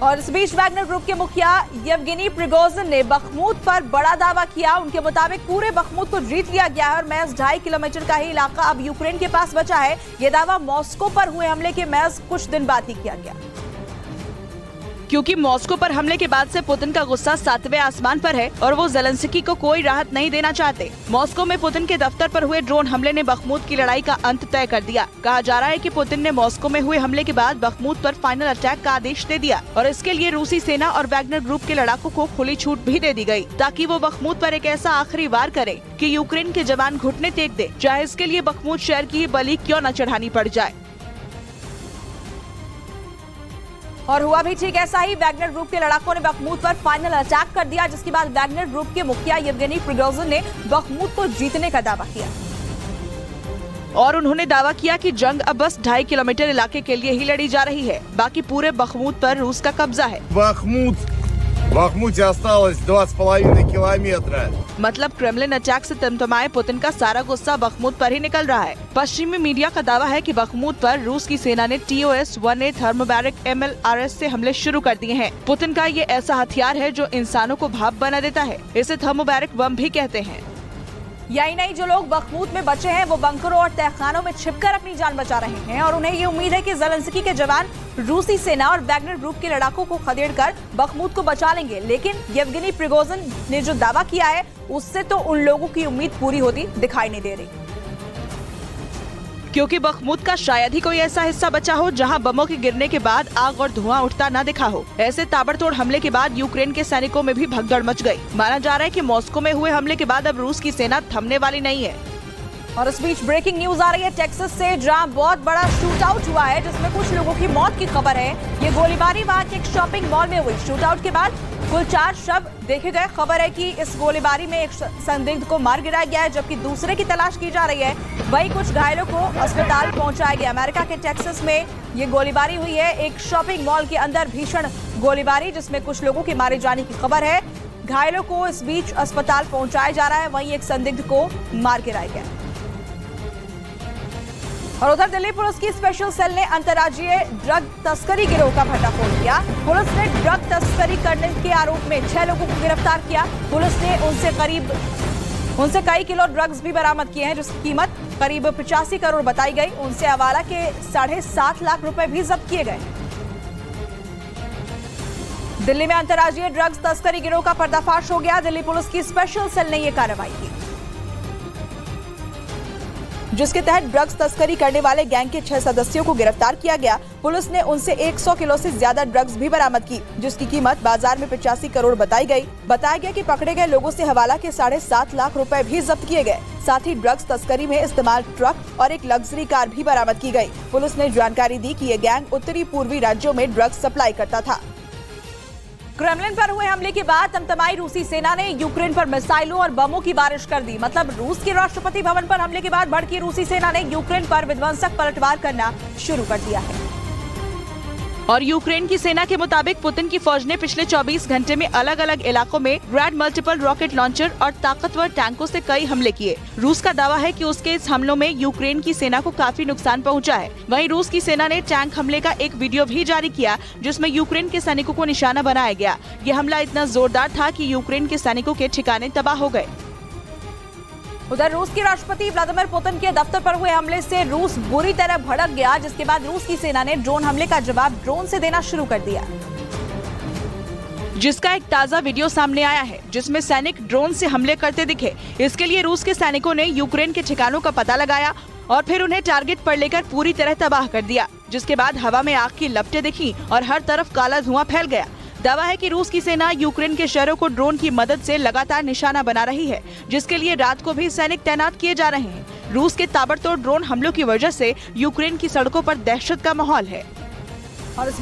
और इस बीच Wagner group के मुखिया येवगेनी प्रिगोजिन ने बखमूत पर बड़ा दावा किया। उनके मुताबिक पूरे बखमूत को जीत लिया गया है और महज 2.5 किलोमीटर का ही इलाका अब यूक्रेन के पास बचा है। यह दावा मॉस्को पर हुए हमले के महज कुछ दिन बाद ही किया गया, क्योंकि मॉस्को पर हमले के बाद से पुतिन का गुस्सा 7वें आसमान पर है और वो ज़ेलेंस्की को कोई राहत नहीं देना चाहते। मॉस्को में पुतिन के दफ्तर पर हुए ड्रोन हमले ने बखमूत की लड़ाई का अंत तय कर दिया। कहा जा रहा है कि पुतिन ने मॉस्को में हुए हमले के बाद बखमूत पर फाइनल अटैक का आदेश दे दिया और इसके लिए रूसी सेना और वैगनर ग्रुप के लड़ाकों को खुली छूट भी दे दी गयी, ताकि वो बखमूत पर एक ऐसा आखिरी वार करे कि यूक्रेन के जवान घुटने टेक दे, चाहे इसके लिए बखमूत शहर की बलि क्यों न चढ़ानी पड़ जाए। और हुआ भी ठीक ऐसा ही। वैगनर ग्रुप के लड़ाकों ने बखमूत पर फाइनल अटैक कर दिया, जिसके बाद वैगनर ग्रुप के मुखिया येवगेनी प्रिगोजिन ने बखमूत को जीतने का दावा किया और उन्होंने दावा किया कि जंग अब बस 2.5 किलोमीटर इलाके के लिए ही लड़ी जा रही है, बाकी पूरे बखमूत पर रूस का कब्जा है। Бахмуте осталось 2,5 километра। मतलब क्रेमलिन अटैक से तमतमाए पुतिन का सारा गुस्सा बखमूत पर ही निकल रहा है। पश्चिमी मीडिया का दावा है कि बखमूत पर रूस की सेना ने TOS-1A थर्मोबैरिक MLRS से हमले शुरू कर दिए हैं। पुतिन का ये ऐसा हथियार है जो इंसानों को भाप बना देता है। इसे थर्मोबैरिक बम भी कहते हैं। यही नहीं, जो लोग बखमूत में बचे हैं वो बंकरों और तहखानों में छिपकर अपनी जान बचा रहे हैं और उन्हें ये उम्मीद है कि ज़ेलेंस्की के जवान रूसी सेना और वैगनर ग्रुप के लड़ाकों को खदेड़कर बखमूत को बचा लेंगे। लेकिन येवगेनी प्रिगोजिन ने जो दावा किया है उससे तो उन लोगों की उम्मीद पूरी होती दिखाई नहीं दे रही, क्योंकि बखमूत का शायद ही कोई ऐसा हिस्सा बचा हो जहां बमों के गिरने के बाद आग और धुआं उठता न दिखा हो। ऐसे ताबड़तोड़ हमले के बाद यूक्रेन के सैनिकों में भी भगदड़ मच गई। माना जा रहा है कि मॉस्को में हुए हमले के बाद अब रूस की सेना थमने वाली नहीं है। और इस बीच ब्रेकिंग न्यूज आ रही है टेक्सास से, जहां बहुत बड़ा शूट आउट हुआ है जिसमें कुछ लोगों की मौत की खबर है। ये गोलीबारी वहां के एक शॉपिंग मॉल में हुई। शूट आउट के बाद कुल 4 शव देखे गए। खबर है कि इस गोलीबारी में एक संदिग्ध को मार गिराया गया है, जबकि दूसरे की तलाश की जा रही है। वहीं कुछ घायलों को अस्पताल पहुंचाया गया। अमेरिका के टेक्सास में ये गोलीबारी हुई है। एक शॉपिंग मॉल के अंदर भीषण गोलीबारी जिसमें कुछ लोगों के मारे जाने की खबर है। घायलों को इस बीच अस्पताल पहुंचाया जा रहा है। वहीं एक संदिग्ध को मार गिराया गया। और उधर दिल्ली पुलिस की स्पेशल सेल ने अंतर्राज्यीय ड्रग तस्करी गिरोह का भंडाफोड़ किया। पुलिस ने ड्रग तस्करी करने के आरोप में 6 लोगों को गिरफ्तार किया। पुलिस ने उनसे कई किलो ड्रग्स भी बरामद किए हैं, जिसकी कीमत करीब 85 करोड़ बताई गई। उनसे हवाला के 7.5 लाख रुपए भी जब्त किए गए। दिल्ली में अंतर्राज्यीय ड्रग्स तस्करी गिरोह का पर्दाफाश हो गया। दिल्ली पुलिस की स्पेशल सेल ने यह कार्रवाई की, जिसके तहत ड्रग्स तस्करी करने वाले गैंग के 6 सदस्यों को गिरफ्तार किया गया। पुलिस ने उनसे 100 किलो से ज्यादा ड्रग्स भी बरामद की, जिसकी कीमत बाजार में 85 करोड़ बताई गई। बताया गया कि पकड़े गए लोगों से हवाला के 7.5 लाख रुपए भी जब्त किए गए। साथ ही ड्रग्स तस्करी में इस्तेमाल ट्रक और एक लग्जरी कार भी बरामद की गई। पुलिस ने जानकारी दी कि ये गैंग उत्तरी पूर्वी राज्यों में ड्रग्स सप्लाई करता था। क्रेमलिन पर हुए हमले के बाद तमतमाई रूसी सेना ने यूक्रेन पर मिसाइलों और बमों की बारिश कर दी। मतलब रूस के राष्ट्रपति भवन पर हमले के बाद भड़की रूसी सेना ने यूक्रेन पर विध्वंसक पलटवार करना शुरू कर दिया है। और यूक्रेन की सेना के मुताबिक पुतिन की फौज ने पिछले 24 घंटे में अलग अलग इलाकों में ग्रैंड मल्टीपल रॉकेट लॉन्चर और ताकतवर टैंकों से कई हमले किए। रूस का दावा है कि उसके इस हमलों में यूक्रेन की सेना को काफी नुकसान पहुंचा है। वहीं रूस की सेना ने टैंक हमले का एक वीडियो भी जारी किया, जिसमें यूक्रेन के सैनिकों को निशाना बनाया गया। ये हमला इतना जोरदार था कि यूक्रेन के सैनिकों के ठिकाने तबाह हो गए। उधर रूस के राष्ट्रपति व्लादिमीर पुतिन के दफ्तर पर हुए हमले से रूस बुरी तरह भड़क गया, जिसके बाद रूस की सेना ने ड्रोन हमले का जवाब ड्रोन से देना शुरू कर दिया, जिसका एक ताजा वीडियो सामने आया है, जिसमें सैनिक ड्रोन से हमले करते दिखे। इसके लिए रूस के सैनिकों ने यूक्रेन के ठिकानों का पता लगाया और फिर उन्हें टारगेट पर लेकर पूरी तरह तबाह कर दिया, जिसके बाद हवा में आग की लपटें दिखी और हर तरफ काला धुआं फैल गया। दावा है कि रूस की सेना यूक्रेन के शहरों को ड्रोन की मदद से लगातार निशाना बना रही है, जिसके लिए रात को भी सैनिक तैनात किए जा रहे हैं। रूस के ताबड़तोड़ ड्रोन हमलों की वजह से यूक्रेन की सड़कों पर दहशत का माहौल है। और इस